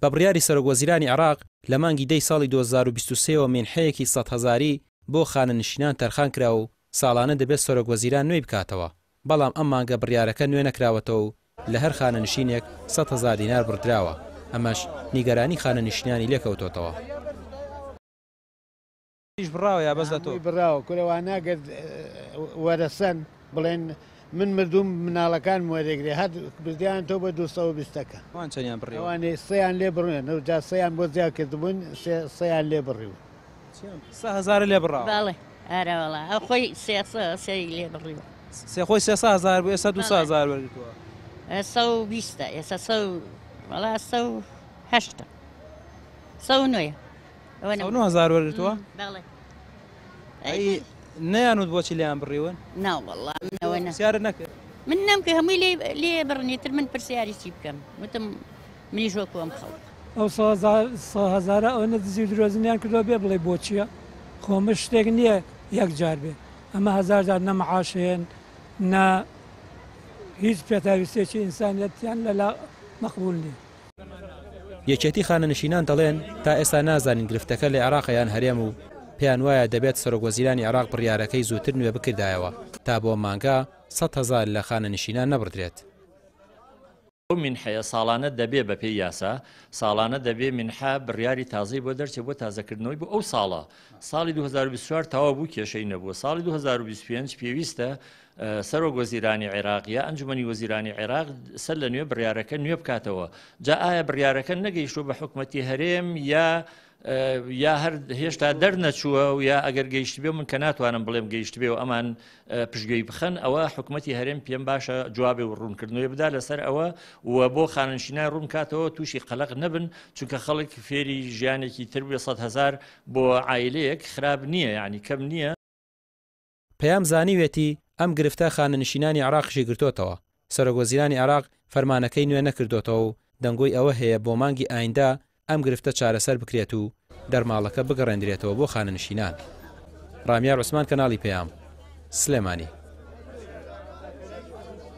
بە بڕیاری سەرۆکوەزیرانی عێراق لە مانگی دەی ساڵی 2023ەوە مێنحەیەکی 100,000 بۆ خانەنشینان تەرخان کرا و ساڵانە دەبێت سەرۆکوەزیران نوێی بکاتەوە. بەڵام ئەم مانگە بڕیارەکە نوێ نەکراوەتەوە و لە هەر خانەنشینێک 100,000 دینار بڕدراوە. ئەمەش نیگەرانی خانەنشینانی لێکەوتۆتەوە. بڕاوە یا بەس دەتۆ بڕاوە کورەوە ناگەت وەرەسەن بڵێن من مردوم مناڵەکان وەرەگرێ هەر بردیان تۆ بە 220ەکە وان چەندیان بڕێ ئەوانێ سەیان لێ بڕێن جا سەیان بۆ زیاد کردبوون سەیان لێ بڕیوە 100,000 لێ بڕاوە باڵێ ئارەوەڵا ئەو خۆی سێ لێ بڕیوە سێ خۆی 300,000 بۆ ئێستا 200,000 وەرگتووە 120 ئێستا 180 109 9,000 وەرگتووە باڵێ ئەی نەیانوت بۆچی لێیان بڕیون ناوەڵا منەوە سیارە نەکرد من نەمکە هەمووی لێ بڕنیتر من پرسیاری چی بکەم وتم منیش وەکوم خەڵک ئەو 100,000 ئەوەنە دزی درۆزنیان کردەوە بێ بڵێ بۆچییە خۆمە شتێک نییە یەکجار بێ ئەمە 1000 نەمەعاشێن نە هیچ پێتاویستێکی ئینسانیەتیان لەلا مەقبول نییە. یەکێتی خانەنشینان دەڵێن تا ئێستا نازانین گرفتەکە لە عێراقیان هەرێم و پێیان وایە دەبێت سەرۆکوەزیرانی عێراق بڕیارەکەی زووتر نوێ بکردایەوە تا بۆ مانگا 100,000 لە خانەنشینان نەبڕدرێت. منحەیە ساڵانە دەبێ بە پێی یاسا ساڵانە دەبێ منحە بڕیاری تازەی بۆ دەرچێت بۆ تازەکردنەوەی بۆ ئەو ساڵە ساڵی 2024 تەواو بوو کێشەی نەبووە ساڵی 2025 پێویستە سەرۆکوەزیرانی عێراقیە ئەنجومەنی وەزیرانی عێراق سەر لە نوێ بڕیارەکە نوێ بکاتەوە جا ئایا بڕیارەکە نەگەیشتوە بە حکومەتی هەرێم یا هەر هێشتا دەرنەچووە و یا ئەگەر گەیشت بێ من کە ناتوانم بڵێم گەیشت بێ و ئەمان پشتگوێی بخەن ئەوە حکومەتی هەرێم پێم باشە جوابێ و ڕوونکردنەوەی بدا لەسەر ئەوە و بۆ خانەنشینان ڕوون کاتەوە تووشی قەلق نەبن چونکە خەڵک فێری ژیانێکی تر بێ 100,000 بۆ عایلەیەک خراپ نییە یعنی کەم نییە. پەیام زانیوێتی ئەم گرفتە خانەنشینانی عێراقشی گرتوتەوە سەرۆکوەزیرانی عێراق فەرمانەکەی نوێ نەکردوتەوە و دەنگۆی ئەوە هەیە بۆ مانگی ئایندا ئەم گرفتە چارەسەر بکرێت و دەرماڵەکە بگەڕێنرێتەوە بۆ خانەنشینان. ڕامیار عوسمان کەناڵی پەیام سلێمانی.